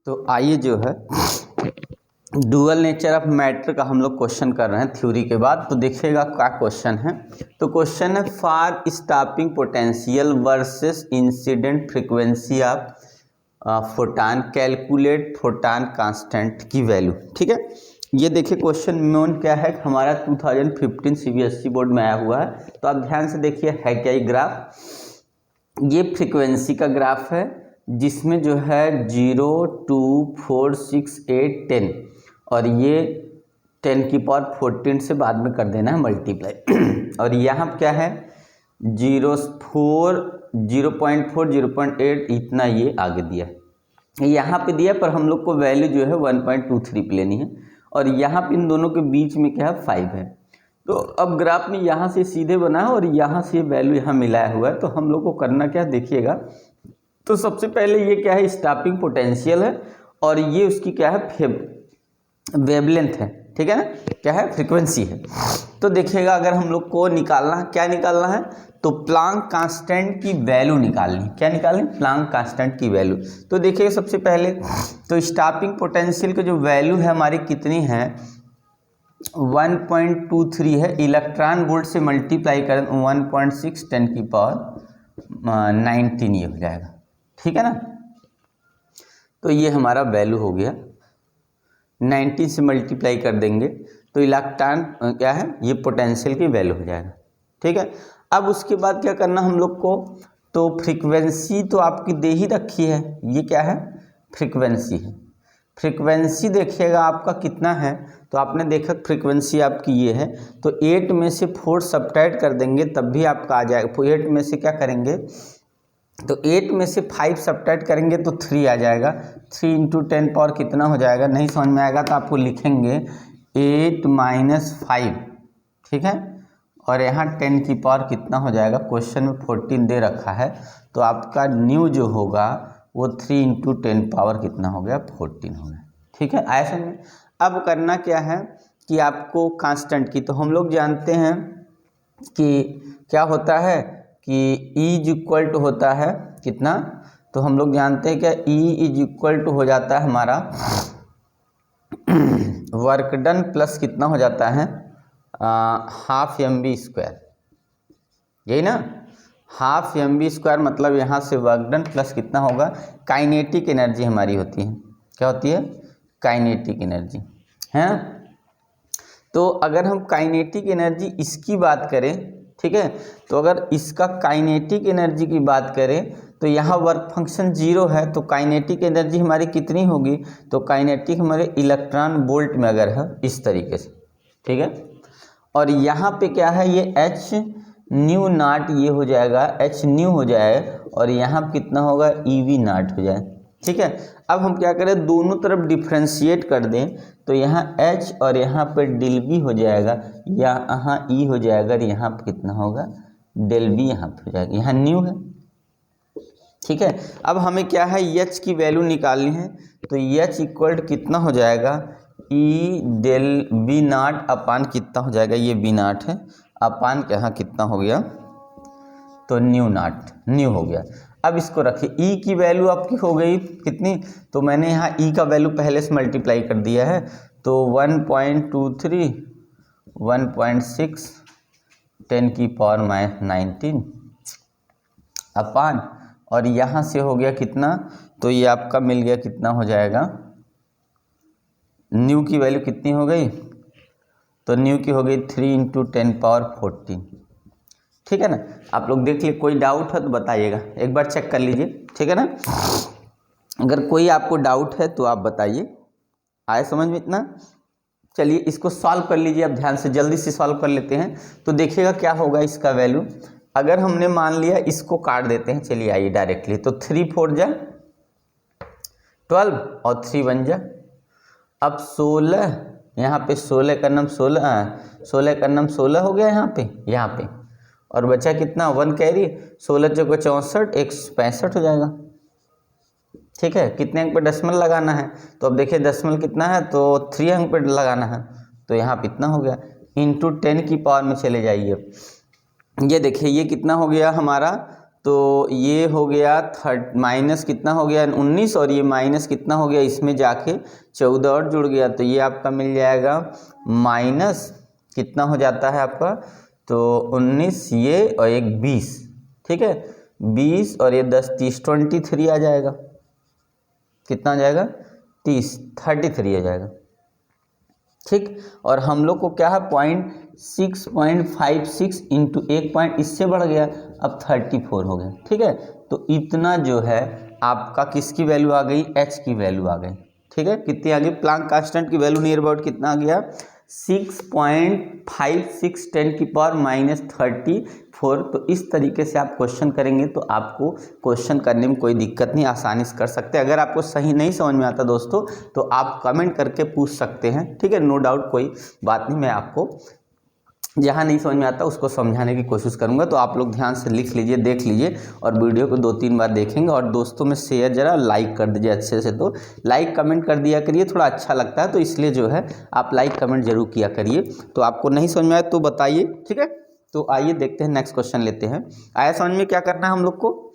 तो आइए जो है डुअल नेचर ऑफ मैटर का हम लोग क्वेश्चन कर रहे हैं थ्योरी के बाद। तो देखिएगा क्या क्वेश्चन है। तो क्वेश्चन है for stopping potential versus incident frequency of photon calculate photon constant की वैल्यू। ठीक है, ये देखिए क्वेश्चन मेन क्या है, हमारा 2015 सीबीएसई बोर्ड में आया हुआ है। तो आप ध्यान से देखिए है क्या ये ग्राफ, ये फ्रीक्वेंसी का ग्राफ है जिसमें जो है 0, 2, 4, 6, 8, 10 और ये 10 की पावर 14 से बाद में कर देना है मल्टीप्लाई और यहाँ क्या है 0.4, 0.8 इतना ये आगे दिया है, यहाँ पे दिया पर हम लोग को वैल्यू जो है 1.23 पे लेनी है और यहाँ पे इन दोनों के बीच में क्या है 5 है। तो अब ग्राफ में यहाँ से सीधे बना है और यहाँ से वैल्यू यहाँ मिलाया हुआ है। तो हम लोग को करना क्या देखिएगा, तो सबसे पहले ये क्या है स्टॉपिंग पोटेंशियल है और ये उसकी क्या है वेवलेंथ है। ठीक है ना, क्या है फ्रीक्वेंसी है। तो देखिएगा अगर हम लोग को निकालना है, क्या निकालना है, तो प्लांक कांस्टेंट की वैल्यू निकालनी है। क्या निकालनी, प्लांक कांस्टेंट की वैल्यू। तो देखिए सबसे पहले तो स्टॉपिंग पोटेंशियल की जो वैल्यू है हमारी कितनी है 1.23 है, इलेक्ट्रॉन वोल्ट से मल्टीप्लाई करें 1.6 10 की पावर 19 ये हो जाएगा। ठीक है ना, तो ये हमारा वैल्यू हो गया, 19 से मल्टीप्लाई कर देंगे तो इलेक्ट्रॉन क्या है ये पोटेंशियल की वैल्यू हो जाएगा। ठीक है, अब उसके बाद क्या करना हम लोग को, तो फ्रीक्वेंसी तो आपकी दे ही रखी है, ये क्या है फ्रीक्वेंसी है। फ्रीक्वेंसी देखिएगा आपका कितना है, तो आपने देखा फ्रीक्वेंसी आपकी ये है, तो 8 में से 4 सब्ट्रैक्ट कर देंगे तब भी आपका आ जाएगा। 8 में से क्या करेंगे, तो 8 में से 5 सब्ट्रैक्ट करेंगे तो 3 आ जाएगा। 3 × 10 पावर कितना हो जाएगा, नहीं समझ में आएगा तो आपको लिखेंगे 8 - 5। ठीक है, और यहाँ 10 की पावर कितना हो जाएगा, क्वेश्चन में 14 दे रखा है तो आपका न्यू जो होगा वो 3 × 10 पावर कितना हो गया 14 हो गया। ठीक है, आया समझ में। अब करना क्या है कि आपको कांस्टेंट की, तो हम लोग जानते हैं कि क्या होता है कि E = होता है कितना, तो हम लोग जानते हैं क्या E = हो जाता है हमारा वर्क डन प्लस कितना हो जाता है ½ mv², यही ना, ½ mv² मतलब यहाँ से वर्क डन प्लस कितना होगा काइनेटिक एनर्जी हमारी होती है। क्या होती है, काइनेटिक एनर्जी है। तो अगर हम काइनेटिक एनर्जी इसकी बात करें, ठीक है, तो अगर इसका काइनेटिक एनर्जी की बात करें तो यहाँ वर्क फंक्शन 0 है, तो काइनेटिक एनर्जी हमारी कितनी होगी, तो काइनेटिक हमारे इलेक्ट्रॉन वोल्ट में अगर है इस तरीके से। ठीक है, और यहाँ पे क्या है ये h0 ये हो जाएगा, h हो जाए और यहाँ कितना होगा EV0 हो जाए। ठीक है, अब हम क्या करें दोनों तरफ डिफ्रेंशिएट कर दें तो यहाँ h और यहाँ पर ΔV हो जाएगा, यहाँ E हो जाएगा और यहाँ पर कितना होगा ΔV यहाँ पर हो जाएगा, यहाँ न्यू है। ठीक है, अब हमें क्या है h की वैल्यू निकालनी है, तो h = कितना हो जाएगा E∆V0 अपान कितना हो जाएगा, ये V0 है अपान के यहाँ कितना हो गया तो न्यू हो गया। अब इसको रखिए E की वैल्यू आपकी हो गई कितनी, तो मैंने यहाँ E का वैल्यू पहले से मल्टीप्लाई कर दिया है, तो 1.23 1.6 10 की पावर 19 अपान और यहाँ से हो गया कितना, तो ये आपका मिल गया कितना हो जाएगा, न्यू की वैल्यू कितनी हो गई, तो न्यू की हो गई 3 × 10 पावर 14। ठीक है ना, आप लोग देख लीजिए, कोई डाउट है तो बताइएगा, एक बार चेक कर लीजिए। ठीक है ना, अगर कोई आपको डाउट है तो आप बताइए। आए समझ में इतना, चलिए इसको सॉल्व कर लीजिए, आप ध्यान से जल्दी से सॉल्व कर लेते हैं। तो देखिएगा क्या होगा इसका वैल्यू, अगर हमने मान लिया इसको काट देते हैं, चलिए आइए डायरेक्टली, तो 3 × 4 = 12 और 3 × 1 = अब 16, यहाँ पे 16 का नाम 16 का नाम 16 हो गया यहाँ पे और बचा कितना 1 कैरी, 16 × 64 165 हो जाएगा। ठीक है, कितने अंक पे डेसिमल लगाना है, तो अब देखिए डेसिमल कितना है, तो 3 अंक पे लगाना है, तो यहाँ पे इतना हो गया × 10 की पावर में चले जाइए। ये देखिए ये कितना हो गया हमारा तो ये हो गया माइनस कितना हो गया 19 और ये माइनस कितना हो गया इसमें जाके 14 और जुड़ गया, तो ये आपका मिल जाएगा माइनस कितना हो जाता है आपका, तो 19 ये और एक 20, ठीक है 20 और ये 10 30 23 आ जाएगा, कितना आ जाएगा 33 आ जाएगा, ठीक। और हम लोग को क्या है 6.56 इंटू 1 पॉइंट इससे बढ़ गया, अब 34 हो गया, ठीक है। तो इतना जो है आपका किसकी वैल्यू आ गई, एच की वैल्यू आ गई, ठीक है। कितनी आ गई, प्लांक कांस्टेंट की वैल्यू नियर अबाउट कितना आ गया 6.56 10⁻34। तो इस तरीके से आप क्वेश्चन करेंगे तो आपको क्वेश्चन करने में कोई दिक्कत नहीं, आसानी से कर सकते हैं। अगर आपको सही नहीं समझ में आता दोस्तों तो आप कमेंट करके पूछ सकते हैं, ठीक है, नो डाउट, कोई बात नहीं, मैं आपको जहाँ नहीं समझ में आता उसको समझाने की कोशिश करूँगा। तो आप लोग ध्यान से लिख लीजिए, देख लीजिए और वीडियो को 2-3 बार देखेंगे और दोस्तों में शेयर जरा लाइक कर दीजिए अच्छे से, तो लाइक कमेंट कर दिया करिए, थोड़ा अच्छा लगता है तो इसलिए जो है आप लाइक कमेंट जरूर किया करिए। तो आपको नहीं समझ में आए तो बताइए, ठीक है। तो आइए देखते हैं नेक्स्ट क्वेश्चन लेते हैं। आया समझ में क्या करना है हम लोग को।